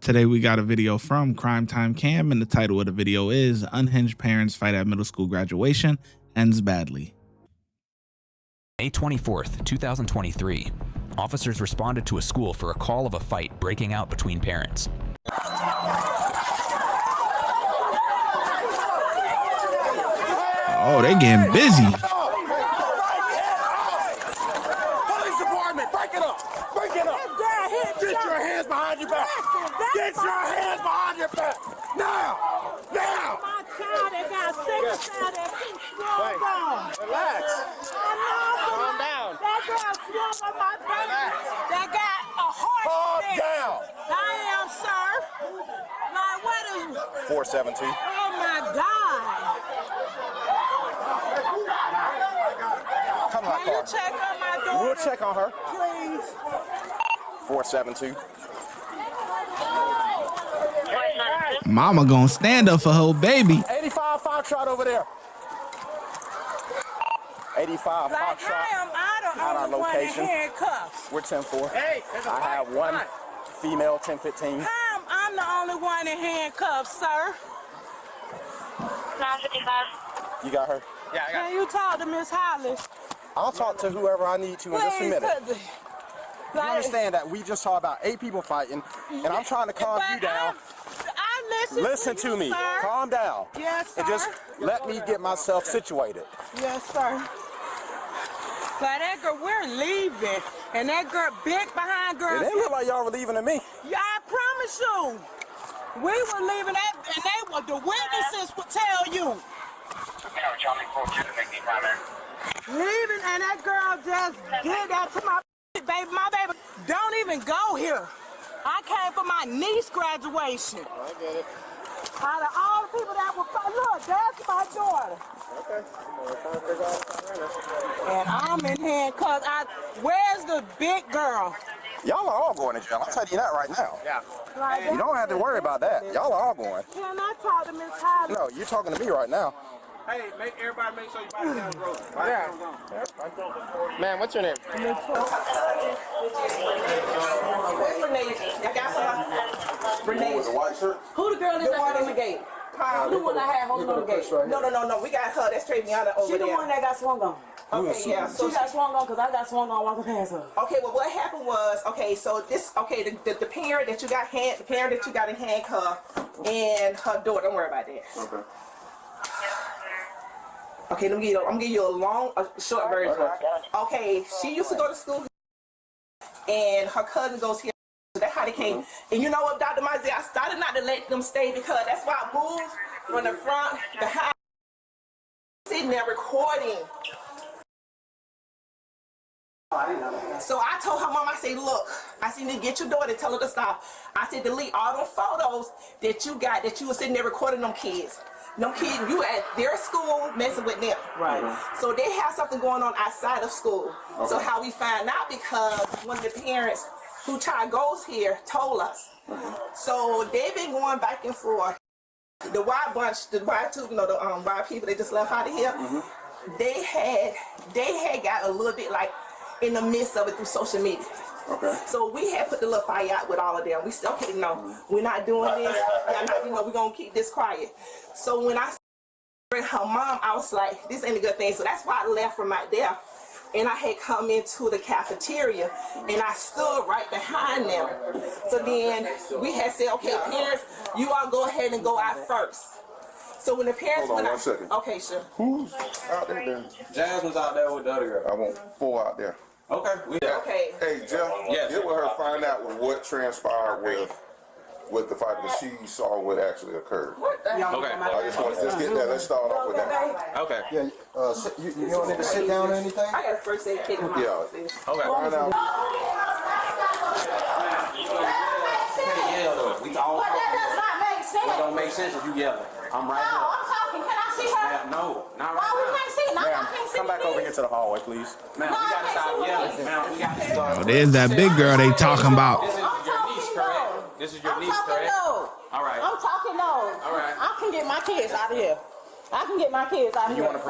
Today we got a video from Crime Time Cam, and the title of the video is Unhinged Parents Fight at Middle School Graduation Ends Badly. May 24th, 2023. Officers responded to a school for a call of a fight breaking out between parents. Oh, they getting busy. Police department, break it up. Break it up. Get your hands behind your back. Get your hands behind your back. Now. Now. My child that got sick and that keeps strong on. Relax. Calm down. That girl swung on my baby. That got a heart. Calm down. I am, sir. Like, what is... 417. Oh, my God. Come on, Can you check on my daughter? We'll check on her. Please. 472. Mama gonna stand up for her baby. 85 Foxtrot over there. 85 Like, Foxtrot. how am I the At our only one in location. handcuffs? We're 10-4. Hey, there's a I have fight. one female 10-15. How am I the only one in handcuffs, sir? 955. You got her? Yeah, I got Can you talk to Miss Hollis? I'll talk to whoever I need to in just a minute. Please, You understand that we just saw about 8 people fighting, and I'm trying to calm you down. I Listen to me. sir. Calm down. Yes, sir. And just let me get myself situated. Yes, sir. Like that girl, we're leaving, and that girl big behind girl. It didn't look like y'all were leaving to me. Yeah, I promise you, we were leaving that, and they were the witnesses would tell you. Leaving, and that girl just did that to my baby. My baby don't even go here. I came for my niece graduation. I get it. Out of all the people that were, look, that's my daughter. Okay. And I'm in handcuffs. Where's the big girl? Y'all are all going to jail. I'll tell you that right now. Yeah. Like, You don't have to worry about that. Y'all are all going. Can I talk to Miss Holly? No, you're talking to me right now. Hey, everybody make sure you buy the down road. Yeah. Man, what's your name? Miss Renee, I got her. Renee. The white shirt? Who the girl is that on the gate? Who one I had holding on the gate? No. We got her. That's straight beyond over She the there. one that got swung on. Okay, yeah. So She got swung on because I got swung on walking past her. okay, well, what happened was, okay, so this, okay, the parent that you got the parent that you got in handcuff and her daughter. Don't worry about that. Okay. Okay, I'm gonna give you a short version. Okay, she used to go to school, and her cousin goes here. That's how they came. And you know what, Dr. Mazzy, I started not to let them stay because that's why I moved from the front, the house, sitting there recording. So I told her mom, I said, look, I said, you need to get your daughter, tell her to stop. I said, delete all them photos that you got, that you were sitting there recording them kids. No kids, you at their school messing with them. Right. So they have something going on outside of school. Okay. So how we find out, because one of the parents who child goes here told us. So they've been going back and forth. The white bunch, the white two, you know, the white people they just left out of here, they had got a little bit like in the midst of it through social media. Okay. So we had put the little fire out with all of them. We said, okay, no, we're not doing this. Y'all not, we're gonna keep this quiet. So when I saw her mom, I was like, this ain't a good thing. So that's why I left from out there. And I had come into the cafeteria and I stood right behind them. So then we had said, okay, parents, you all go ahead and go out first. So when the parents Hold on went one second. okay, sure. Who's out there then? Jasmine's out there with the other girl. I want 4 out there. Okay. Okay. Hey, Jeff, Yes. get with her, find out what transpired with the fight that she saw what actually occurred. Okay. I just want to get that. Let's start off with that. Okay. Yeah, you don't need to sit down or anything? I got a first aid kit in my Yeah. office. Okay. Find out. Yeah, though. We all But that does not make sense. It don't make sense if you yelling. I'm right No, here. I'm talking. Can I see her? Ma'am, no, not Why we right can't see? No, I Ma'am, can't see. come back over here to the hallway, please. now. Ma'am, we gotta stop yelling. Ma'am, we gotta start. Oh, there's that big girl they talking about. This is your niece, correct? This is your I'm niece, talking correct? no. All right. I'm talking no. All right. I can get my kids out of here. I can get my kids out of Do you here. want to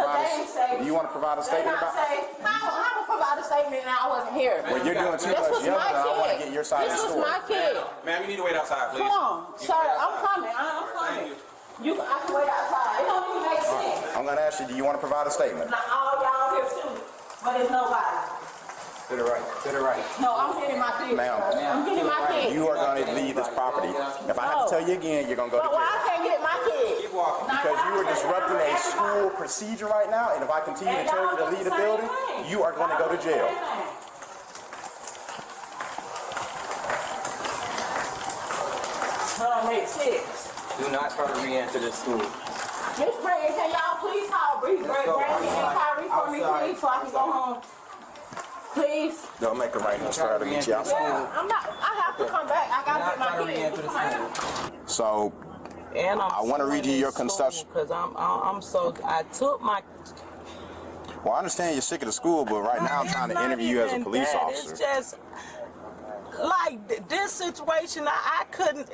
provide a statement about? How the provide a statement and I wasn't here. Well, you're doing too This much was yelling, my and I want to kid. get your side of This the was story. my kid. Ma'am, you need to wait outside, please. Come on, sir. I'm coming. I'm coming. I can wait outside. It don't even make sense. I'm going to ask you, do you want to provide a statement? Now, all y'all here too, but it's nobody. To the right. To the right. No, I'm getting my kid. Ma'am. I'm getting my kid. You are going to leave this property. If I have to tell you again, you're going to go to But why jail. I can't get my kid? Keep walking. Because you are disrupting a school procedure right now, and if I continue to tell you to leave the building, you are going to go to jail. Make sense. Do not try to re-enter this school. Miss Brady, can y'all please call Brady and Kyrie for me, please, so I can go home? Please. Don't make a right hand try to meet you outside. Yeah, I'm not. I have to come back. I gotta get my kid. So, And I wanna read you your concession. because I took my. well, I understand you're sick of the school, but right now I'm trying to interview you as a police officer. It's just like this situation. I couldn't.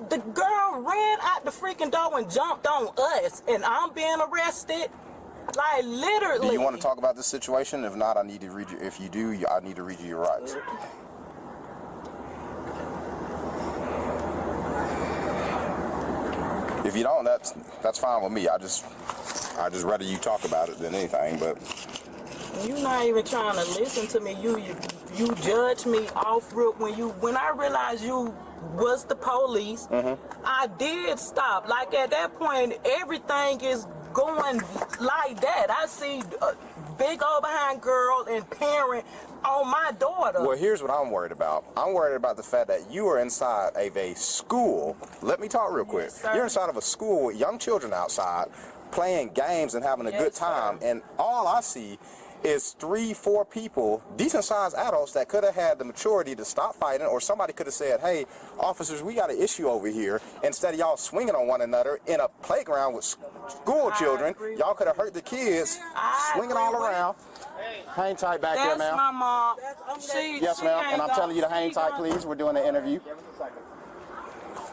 The girl ran out the freaking door and jumped on us, and I'm being arrested. Like literally. Do you want to talk about this situation? If not, I need to read you. If you do, I need to read you your rights. If you don't, that's fine with me. I just rather you talk about it than anything. But You're not even trying to listen to me. You judge me off rip when I realized you was the police. I did stop. Like at that point, everything is going like that. I see a big old behind girl and parent on my daughter. well, here's what I'm worried about. I'm worried about the fact that you are inside of a school. Let me talk real quick. Yes, sir. You're inside of a school with young children outside playing games and having a Yes, good time, sir. and all I see is 3-4 people, decent-sized adults that could have had the maturity to stop fighting, or somebody could have said, hey, officers, we got an issue over here. Instead of y'all swinging on one another in a playground with school children, agree. y'all could have hurt the kids swinging all agree with around. Hang tight back there, That's ma'am. my mom. Yes, ma'am, and I'm telling you to hang tight, please. We're doing an interview.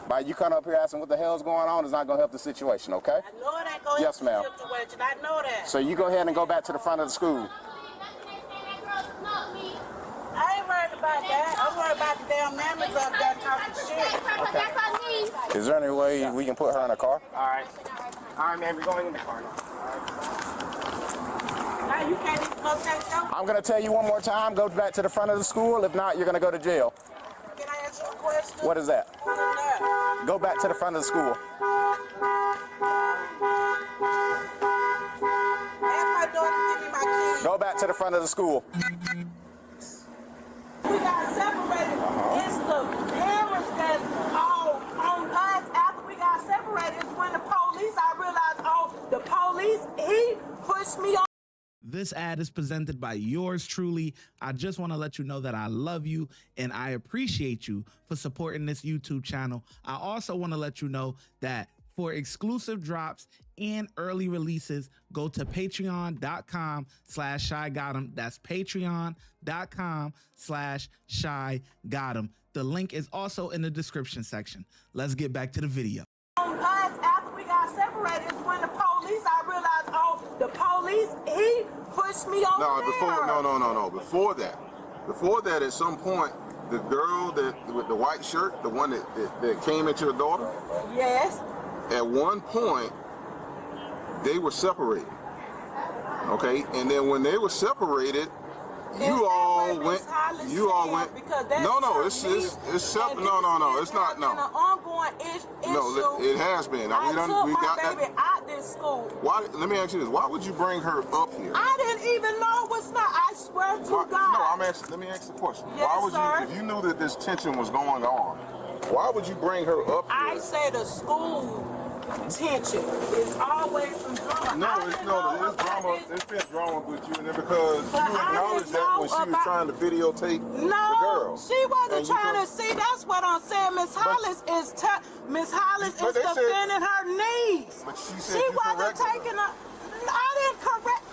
By you coming up here asking what the hell's going on is not going to help the situation, okay? I know that going Yes, ma'am. situation. I know that. So you go ahead and go back to the front of the school. I ain't worried about that. I'm worried about the damn mammoths up there talking shit. Is there any way we can put her in a car? All right, man, we're going in the car now. Now you can't even go take your. I'm going to tell you one more time, go back to the front of the school. If not, you're going to go to jail. Can I ask you a question? What is that? What is that? Go back to the front of the school. Ask my daughter to give me my keys. Go back to the front of the school. We got separated. It's the parents that's all on us. After we got separated, it's when the police, I realized, oh, the police, he pushed me on. This ad is presented by yours truly. I just want to let you know that I love you and I appreciate you for supporting this YouTube channel. I also want to let you know that for exclusive drops and early releases, go to patreon.com/ShyGotEm. That's patreon.com/ShyGotEm. The link is also in the description section. Let's get back to the video. On us after we got separated, it's when the police, I realized, oh, the police, he pushed me over No, there. no. Before that, at some point, the girl with the white shirt, the one that came at your daughter, Yes. at one point, they were separated. Okay, and then when they were separated, you all went. Because that's No, me, it's separate. and No, this it's not. been an No, ongoing issue. no, it has been. I took my that. baby out this school. Why? Let me ask you this: why would you bring her up here? I didn't even know what's not. I swear to Why, God. no, let me ask the question. Yes, why would sir. you, if you knew that this tension was going on, why would you bring her up here? I say the school tension is always some drama. There's drama. There's been drama with you, and then because But you I acknowledged didn't that when know she was about- trying to videotape the No, girl. she wasn't And you trying to told- see. That's what I'm saying. Miss Hollis is But they said- defending her niece. But she said She you wasn't corrected her. taking her. I didn't correct.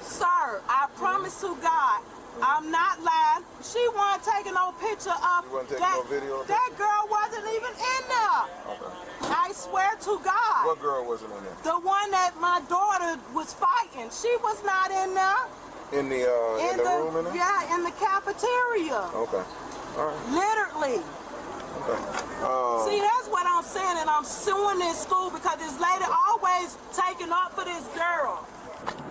Sir, I promise to God, I'm not lying. She wasn't taking no picture of You wasn't taking that. no video of That girl wasn't even in there. Okay. I swear to God. What girl wasn't in there? The one that my daughter was fighting, she was not in there. In the room in there? Yeah, in the cafeteria. Okay. All right. Literally. Okay. See, that's what I'm saying, and I'm suing this school because this lady always taking up for this girl.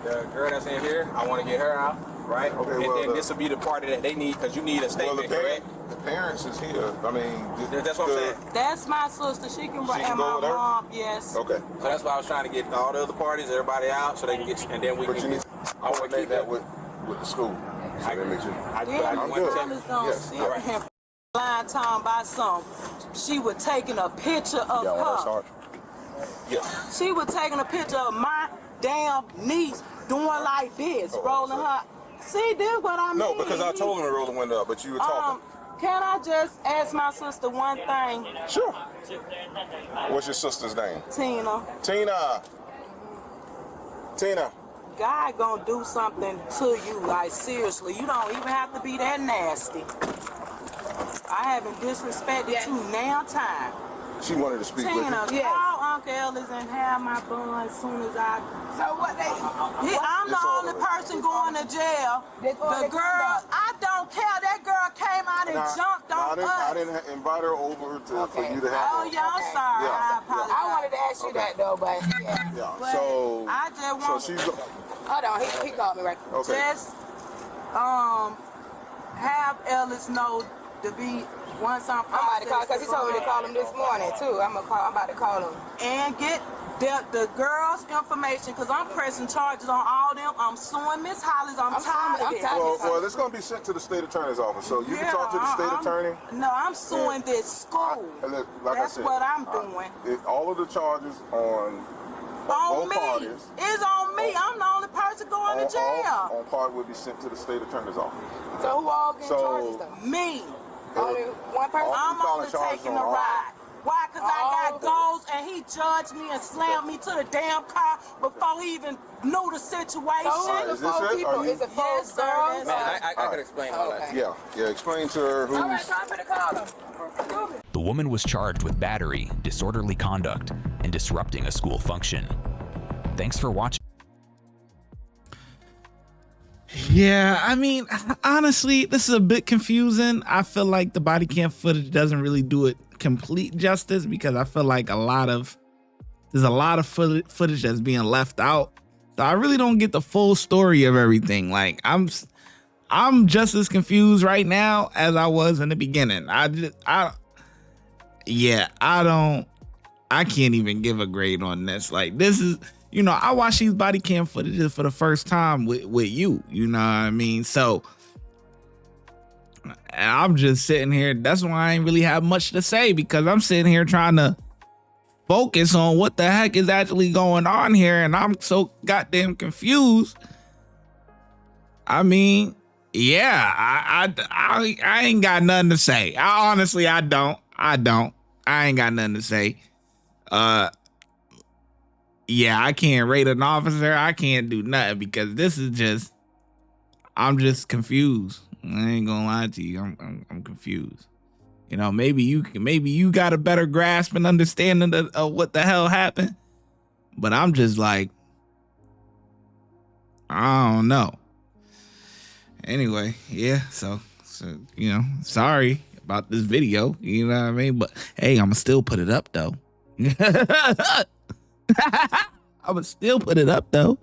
The girl that's in here, I want to get her out, right? Okay, and well, then this will be the party that they need because you need a statement, correct? The parents is here. I mean, That's what I'm saying. That's my sister. She can She can and go my with her? mom. Yes. Okay. So that's why I was trying to get all the other parties, everybody out, so they can get, and then we But can you need get. to I want to coordinate keep that that. with the school. So that makes you. Then I'm the good. girl is gonna Yes. sit All right. here lying talking about something. She was taking a picture of her. Yes. She was taking a picture of my damn niece doing like this, rolling her. See, this what I mean. No, because I told him to roll the window up, but you were talking. Can I just ask my sister one thing? Sure. What's your sister's name? Tina. Tina. God gonna do something to you, like seriously. You don't even have to be that nasty. I haven't disrespected you now time. She wanted to speak with Tina, you. call Uncle Ellis and have my bun as soon as I. So what they? I'm the It's all only the way. person going to jail. They go- The they girl, come back. I don't care. That girl came out and jumped on I us. didn't invite her over for you to have. Oh, y'all Okay. sorry. Yeah. I apologize. I wanted to ask you that though, but yeah. Yeah. But So. I just So want she's. Hold on, he called me right. Okay. just have Ellis know to be once I'm I'm about to call because he told me to call him this morning too. I'm about to call him. and get the girl's information because I'm pressing charges on all them. I'm suing Miss Hollis. I'm tired of I'm this. tired. Well, it's going to be sent to the state attorney's office, so you can talk to the state attorney. No, I'm suing this school. Look, like That's I said, what I'm doing. all of the charges on both me. parties. It's on me. I'm the only person going to jail. On part will be sent to the state attorney's office. So who all getting charges though? Me. Only one person. I'm filing only charges taking on a all. ride. Why? Because I got Oh. goals and he judged me and slammed me to the damn car before he even knew the situation. So Is this it? Are you- Is it four Yes, sir, girls? that's I could explain all that. Yeah, explain to her who's. All right, so I'm gonna call him. The woman was charged with battery, disorderly conduct, and disrupting a school function. Thanks for watching. Yeah, I mean, honestly, this is a bit confusing. I feel like the body cam footage doesn't really do it complete justice because I feel like there's a lot of footage that's being left out. So I really don't get the full story of everything. Like I'm just as confused right now as I was in the beginning. I can't even give a grade on this. Like this is, I watch these body cam footages for the first time with you, you know what I mean? So and I'm just sitting here. That's why I ain't really have much to say because I'm sitting here trying to focus on what the heck is actually going on here. And I'm so goddamn confused. I mean, yeah, I ain't got nothing to say. I don't. I ain't got nothing to say. Yeah, I can't rate an officer. I can't do nothing because this is just, I'm just confused. I ain't gonna lie to you. I'm confused. Maybe you got a better grasp and understanding of what the hell happened. But I'm just like, I don't know. Anyway, yeah, so sorry about this video, you know what I mean? But hey, I'ma still put it up though. I'ma still put it up though.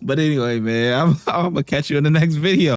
But anyway, man, I'm gonna catch you in the next video.